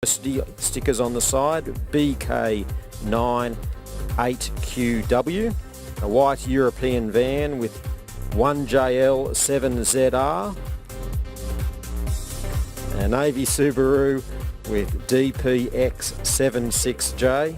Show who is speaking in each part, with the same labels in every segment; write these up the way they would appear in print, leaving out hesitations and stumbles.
Speaker 1: University stickers on the side, BK98QW, a white European van with 1JL7ZR, a navy Subaru with DPX76J,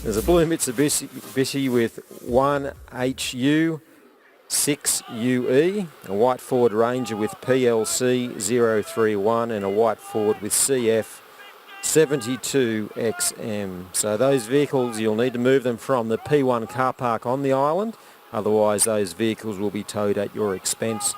Speaker 1: there's a blue Mitsubishi with 1HU6UE, a white Ford Ranger with PLC031 and a white Ford with CF72XM. So those vehicles, you'll need to move them from the P1 car park on the island, otherwise those vehicles will be towed at your expense.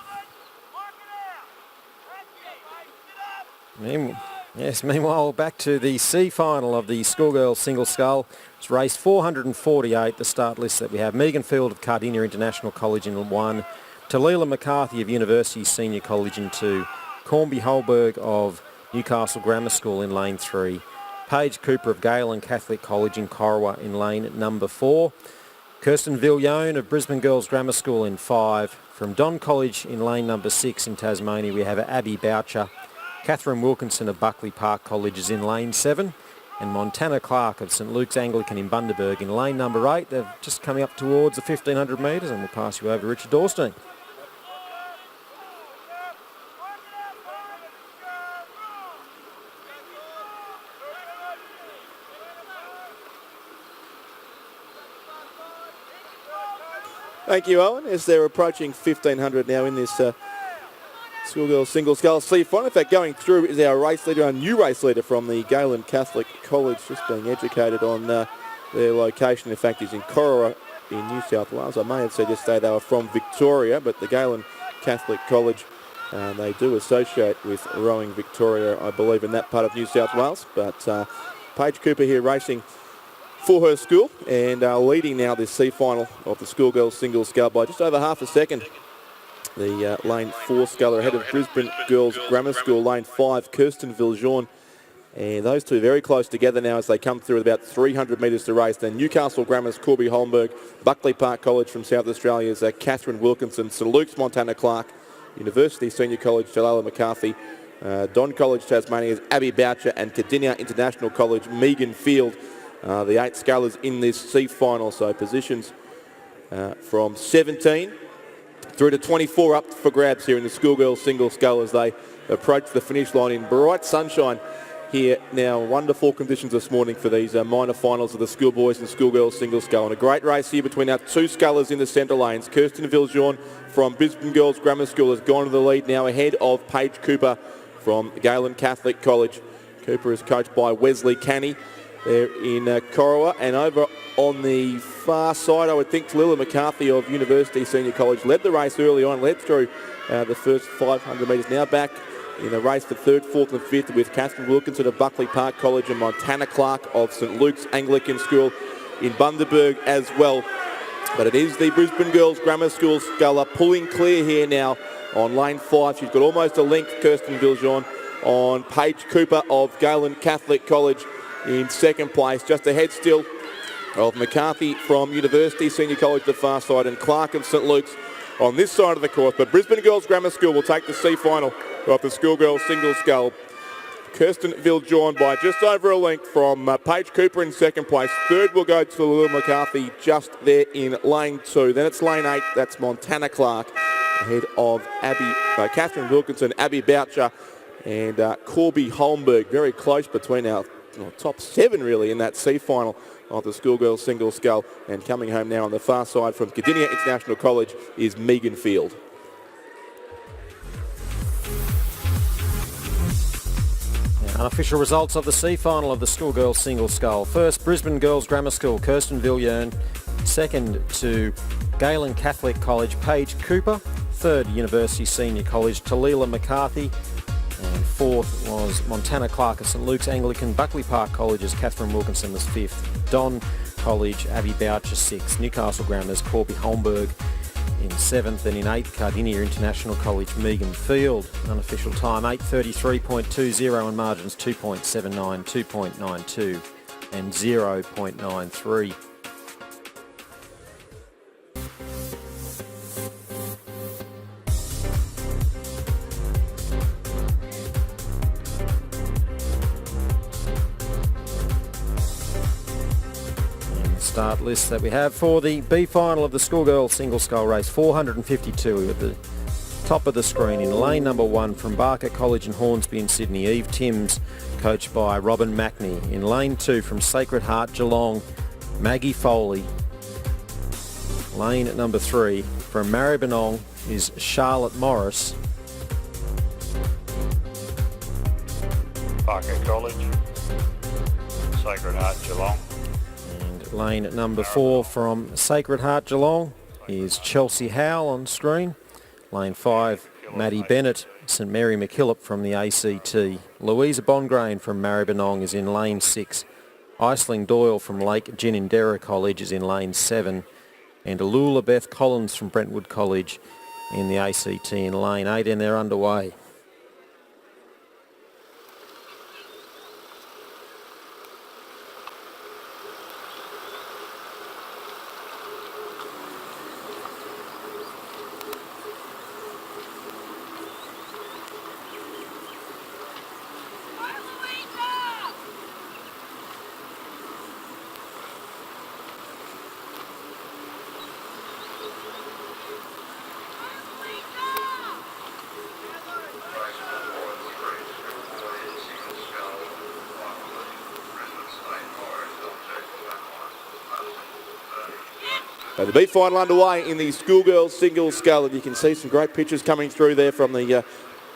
Speaker 1: Meanwhile, back to the C final of the schoolgirls single scull. It's race 448, the start list that we have. Megan Field of Cardinia International College in 1, Talila McCarthy of University Senior College in 2, Cornby Holberg of Newcastle Grammar School in lane 3, Paige Cooper of Galen Catholic College in Corowa in lane number 4, Kirsten Villione of Brisbane Girls Grammar School in 5. From Don College in lane number 6 in Tasmania, we have Abby Boucher. Catherine Wilkinson of Buckley Park College is in lane 7, and Montana Clark of St Luke's Anglican in Bundaberg in lane number 8. They're just coming up towards the 1,500 metres, and we'll pass you over to Richard Dorstein.
Speaker 2: Thank you, Owen, as they're approaching 1,500 now in this schoolgirls single scull C final. In fact, going through is our race leader, our new race leader from the Galen Catholic College, just being educated on their location. In fact, is in Corowa in New South Wales. I may have said yesterday they were from Victoria, but the Galen Catholic College, they do associate with Rowing Victoria, I believe, in that part of New South Wales. But Paige Cooper here racing for her school and leading now this C final of the schoolgirls single scull by just over half a second. The lane 4 sculler ahead of Brisbane Girls Grammar School, lane 5, Kirsten Viljoen. And those two very close together now as they come through with about 300 metres to race. Then Newcastle Grammar's Corby Holmberg, Buckley Park College from South Australia's Catherine Wilkinson, St Luke's Montana Clark, University Senior College Jalala McCarthy, Don College Tasmania's Abby Boucher, and Cardinia International College Megan Field. The 8 scullers in this C final, so positions from 17 through to 24 up for grabs here in the schoolgirls single scull as they approach the finish line in bright sunshine here now. Wonderful conditions this morning for these minor finals of the schoolboys and schoolgirls single scull. And a great race here between our 2 scullers in the centre lanes. Kirsten Viljoen from Brisbane Girls Grammar School has gone to the lead now ahead of Paige Cooper from Galen Catholic College. Cooper is coached by Wesley Canny there in Corowa, and over on the far side, I would think Talila McCarthy of University Senior College led the race early on, led through the first 500 metres. Now back in the race for 3rd, 4th and 5th with Catherine Wilkinson of Buckley Park College and Montana Clark of St Luke's Anglican School in Bundaberg as well. But it is the Brisbane Girls Grammar School sculler pulling clear here now on lane 5. She's got almost a length, Kirsten Viljoen, on Paige Cooper of Galen Catholic College in 2nd place, just ahead still of McCarthy from University Senior College the far side and Clark of St Luke's on this side of the course. But Brisbane Girls Grammar School will take the C final of the schoolgirls single scull. Kirsten Viljoen by just over a length from Paige Cooper in 2nd place. 3rd will go to Lil McCarthy just there in lane 2. Then it's lane 8, that's Montana Clark ahead of Catherine Wilkinson, Abby Boucher and Corby Holmberg. Very close between our top 7 really in that C final of the schoolgirls single scull. And coming home now on the far side from Cardinia International College is Megan Field.
Speaker 1: Unofficial results of the C final of the schoolgirls single scull. First, Brisbane Girls Grammar School, Kirsten Viljoen. 2nd to Galen Catholic College, Paige Cooper. 3rd, University Senior College, Talila McCarthy. And 4th was Montana Clark of St Luke's Anglican. Buckley Park College's Catherine Wilkinson was 5th. Don College, Abby Boucher 6th. Newcastle Grammar's Corby Holmberg in 7th, and in 8th, Cardinia International College, Megan Field. Unofficial time 8:33.20 and margins 2.79, 2.92 and 0.93. start list that we have for the B final of the schoolgirl single scull race. 452 at the top of the screen. In lane number 1 from Barker College in Hornsby in Sydney, Eve Timms, coached by Robin Mackney. In lane 2 from Sacred Heart Geelong, Maggie Foley. Lane number 3 from Maribyrnong is Charlotte Morris.
Speaker 3: Barker College, Sacred Heart Geelong.
Speaker 1: And lane number 4 from Sacred Heart Geelong is Chelsea Howell on screen. Lane 5, Maddie Bennett, St Mary MacKillop from the ACT. Louisa Bongrain from Maribyrnong is in lane 6. Iceling Doyle from Lake Ginninderra College is in lane 7. And Alula Beth Collins from Brentwood College in the ACT in lane 8, and they're underway.
Speaker 2: So the B final underway in the schoolgirl single scull. And you can see some great pictures coming through there from the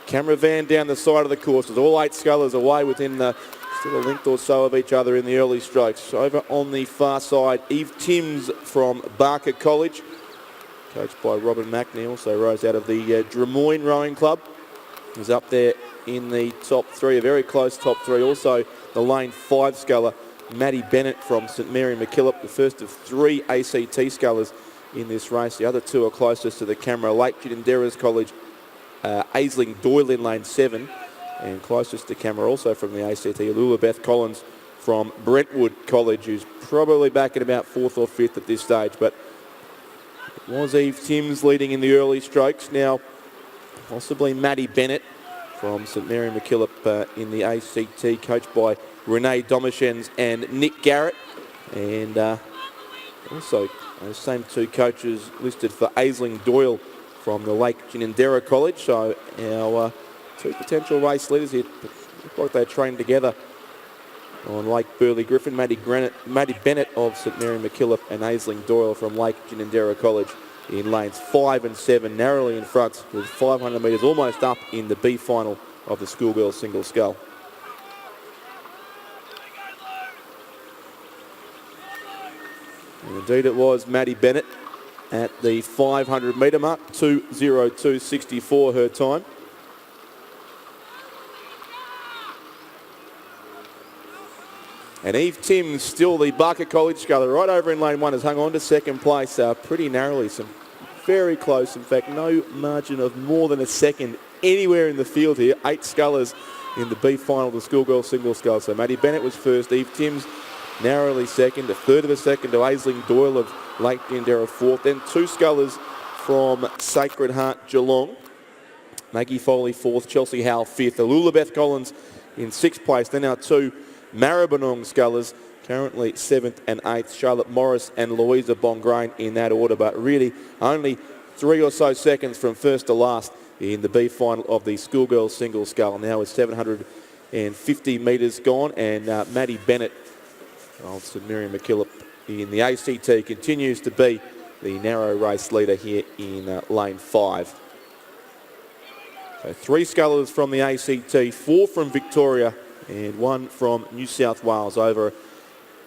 Speaker 2: camera van down the side of the course. There's all 8 scullers away within still a length or so of each other in the early strokes. Over on the far side, Eve Timms from Barker College, coached by Robin Mackney, also rose out of the Drummoyne Rowing Club. Is up there in the top 3, a very close top 3. Also the lane 5 sculler, Maddie Bennett from St Mary MacKillop, the first of 3 ACT scullers in this race. The other 2 are closest to the camera. Lake Ginninderra's College, Aisling Doyle in lane 7, and closest to camera also from the ACT, Alula Beth Collins from Brentwood College, who's probably back at about 4th or 5th at this stage. But it was Eve Timms leading in the early strokes. Now possibly Maddie Bennett from St Mary MacKillop in the ACT, coached by Renee Domishens and Nick Garrett. And also those same 2 coaches listed for Aisling Doyle from the Lake Ginninderra College. So our 2 potential race leaders here look like they trained together on Lake Burley Griffin. Maddie Bennett of St Mary MacKillop and Aisling Doyle from Lake Ginninderra College in lanes 5 and 7, narrowly in front, with 500 metres almost up in the B final of the schoolgirl single scull. And indeed it was Maddie Bennett at the 500 metre mark, 2:02.64 her time. And Eve Timms, still the Barker College sculler, right over in lane 1, has hung on to second place pretty narrowly. Some very close, in fact, no margin of more than a second anywhere in the field here. 8 scullers in the B final of the schoolgirl single scull. So Maddie Bennett was first, Eve Timms narrowly second, a third of a second to Aisling Doyle of Lake Ginninderra 4th, then 2 scullers from Sacred Heart Geelong. Maggie Foley 4th, Chelsea Howell 5th, Alula Beth Collins in 6th place. Then our 2 Maribyrnong scullers, currently 7th and 8th, Charlotte Morris and Louisa Bongrain in that order, but really only 3 or so seconds from first to last in the B final of the schoolgirl single scull. Now it's 750 metres gone, and Maddie Bennett of St Mary MacKillop in the ACT continues to be the narrow race leader here in lane 5. So 3 scullers from the ACT, 4 from Victoria and 1 from New South Wales over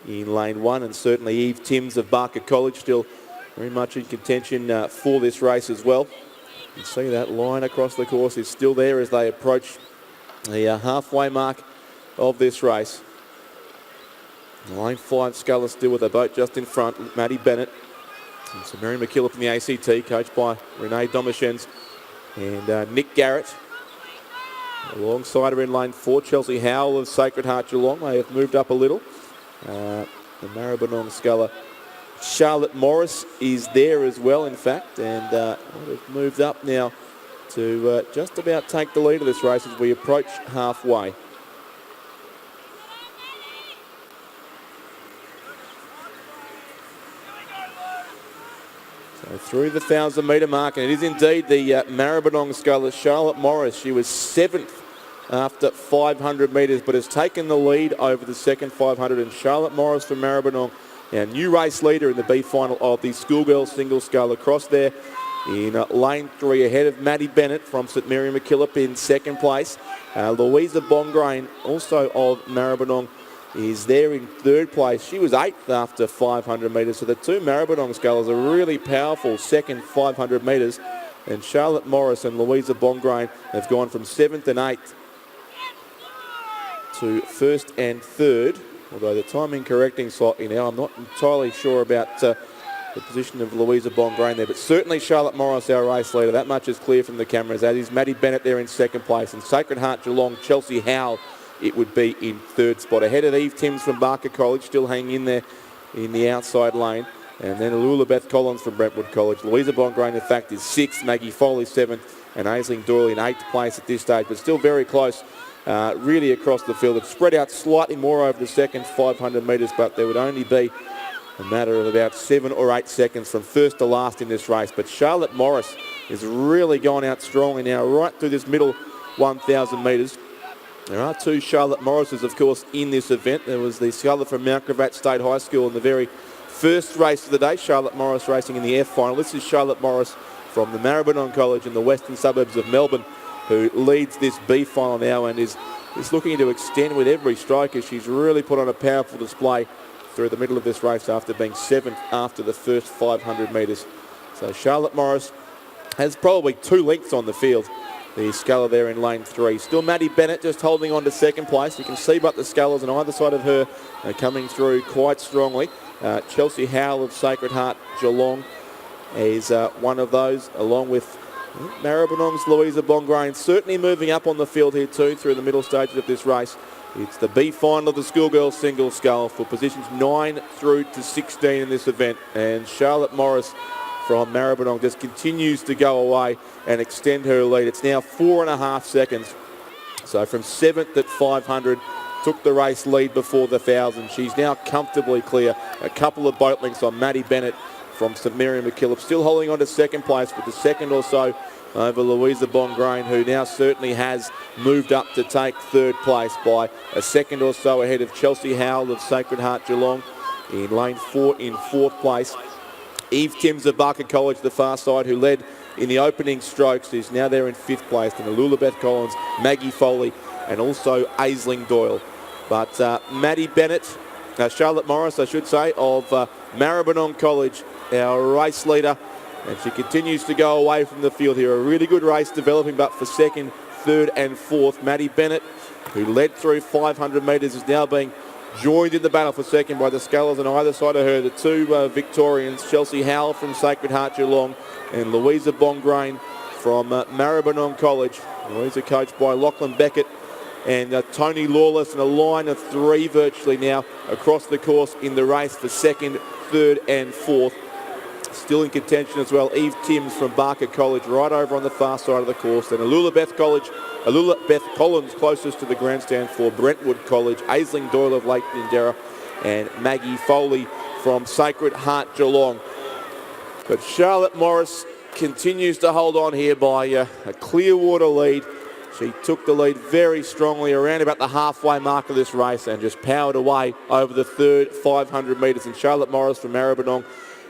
Speaker 2: in lane 1, and certainly Eve Timms of Barker College still very much in contention for this race as well. You can see that line across the course is still there as they approach the halfway mark of this race. Lane 5 sculler still with a boat just in front, Maddie Bennett. And St Mary MacKillop in the ACT, coached by Renee Domishens and Nick Garrett. Alongside her in lane 4, Chelsea Howell of Sacred Heart Geelong. They have moved up a little. The Maribyrnong sculler Charlotte Morris is there as well, in fact, and they've moved up now to just about take the lead of this race as we approach halfway. So through the 1,000-metre mark, and it is indeed the Maribyrnong sculler, Charlotte Morris. She was 7th after 500 metres, but has taken the lead over the second 500. And Charlotte Morris from Maribyrnong, our new race leader in the B final of the schoolgirls single scull, across there in lane 3 ahead of Maddie Bennett from St Mary MacKillop in second place. Louisa Bongrain, also of Maribyrnong, is there in third place. She was 8th after 500 metres. So the two Maribyrnong scullers are really powerful second 500 metres. And Charlotte Morris and Louisa Bongrain have gone from 7th and 8th to 1st and 3rd. Although the timing correcting slightly now, I'm not entirely sure about the position of Louisa Bongrain there. But certainly Charlotte Morris, our race leader. That much is clear from the cameras. As is Maddie Bennett there in second place. And Sacred Heart Geelong, Chelsea Howell, it would be in third spot. Ahead of Eve Timms from Barker College, still hanging in there in the outside lane. And then Alula Beth Collins from Brentwood College. Louisa Bongrain, in fact, is 6th. Maggie Foley 7th. And Aisling Doyle in 8th place at this stage. But still very close, really across the field. It's spread out slightly more over the second 500 metres, but there would only be a matter of about 7 or 8 seconds from first to last in this race. But Charlotte Morris is really going out strongly now, right through this middle 1,000 metres. There are two Charlotte Morrises, of course, in this event. There was the sculler from Mount Gravatt State High School in the very first race of the day, Charlotte Morris racing in the F final. This is Charlotte Morris from the Maribyrnong College in the western suburbs of Melbourne, who leads this B final now and is looking to extend with every strike, as she's really put on a powerful display through the middle of this race after being 7th after the first 500 metres. So Charlotte Morris has probably 2 lengths on the field. The sculler there in lane 3. Still Maddie Bennett just holding on to second place. You can see but the scullers on either side of her coming through quite strongly. Chelsea Howell of Sacred Heart Geelong is one of those, along with Maribyrnong's Louisa Bongrain, certainly moving up on the field here too through the middle stages of this race. It's the B final of the schoolgirls single scull for positions 9 through to 16 in this event. And Charlotte Morris from Maribyrnong just continues to go away and extend her lead. It's now 4.5 seconds. So from 7th at 500, took the race lead before the 1,000. She's now comfortably clear. A couple of boat lengths on Maddie Bennett from St Mary MacKillop, still holding on to second place with the second or so over Louisa Bongrain, who now certainly has moved up to take third place by a second or so ahead of Chelsea Howell of Sacred Heart Geelong in lane 4 in 4th place. Eve Timms of Barker College, the far side, who led in the opening strokes, is now there in 5th place. And Alula Beth Collins, Maggie Foley, and also Aisling Doyle. But Maddie Bennett, Charlotte Morris, I should say, of Maribyrnong College, our race leader. And she continues to go away from the field here. A really good race developing, but for second, third and fourth. Maddie Bennett, who led through 500 metres, is now being joined in the battle for second by the scullers on either side of her. The two Victorians, Chelsea Howell from Sacred Heart Geelong and Louisa Bongrain from Maribyrnong College. Louisa coached by Lachlan Beckett and Tony Lawless, and a line of 3 virtually now across the course in the race for second, third and fourth. Still in contention as well, Eve Timms from Barker College right over on the far side of the course. Then Alula Beth Collins closest to the grandstand for Brentwood College. Aisling Doyle of Lake Bindera and Maggie Foley from Sacred Heart Geelong. But Charlotte Morris continues to hold on here by a Clearwater lead. She took the lead very strongly around about the halfway mark of this race and just powered away over the third 500 metres. And Charlotte Morris from Maribyrnong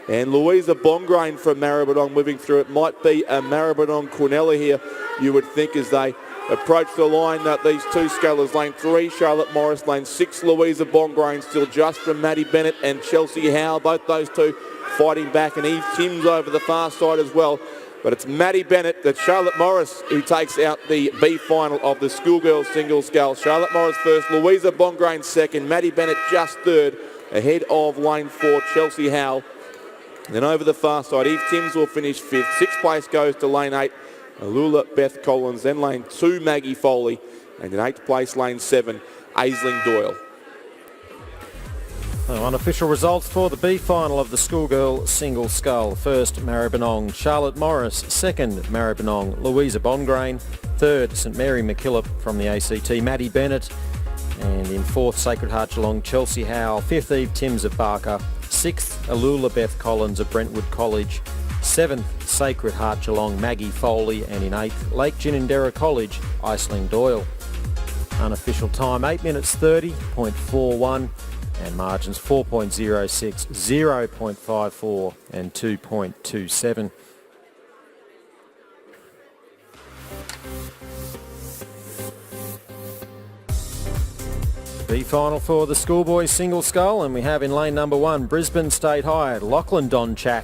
Speaker 2: and Louisa Bongrain from Maribyrnong moving through. It might be a Maribyrnong Quinella here, you would think, as they approach the line. These two scullers, lane 3, Charlotte Morris, lane 6, Louisa Bongrain, still just from Maddie Bennett and Chelsea Howell. Both those two fighting back, and Eve Timms over the far side as well. But it's Maddie Bennett, that Charlotte Morris, who takes out the B final of the schoolgirls single scull. Charlotte Morris first, Louisa Bongrain second, Maddie Bennett just third, ahead of lane 4, Chelsea Howell. And then over the far side, Eve Timms will finish 5th. 6th place goes to lane 8, Alula Beth Collins. Then lane 2, Maggie Foley. And in 8th place, lane 7, Aisling Doyle.
Speaker 1: Unofficial results for the B final of the schoolgirl single scull. First, Maribyrnong, Charlotte Morris. Second, Maribyrnong, Louisa Bongrain. Third, St Mary MacKillop from the ACT, Maddie Bennett. And in 4th, Sacred Heart Geelong, Chelsea Howell. 5th, Eve Timms of Barker. 6th, Alula Beth Collins of Brentwood College. 7th, Sacred Heart Geelong, Maggie Foley, and in 8th, Lake Ginninderra College, Iceling Doyle. Unofficial time 8 minutes 30.41 and margins 4.06, 0.54 and 2.27. B-final for the schoolboys single scull, and we have in lane number 1 Brisbane State High, Lachlan Donchak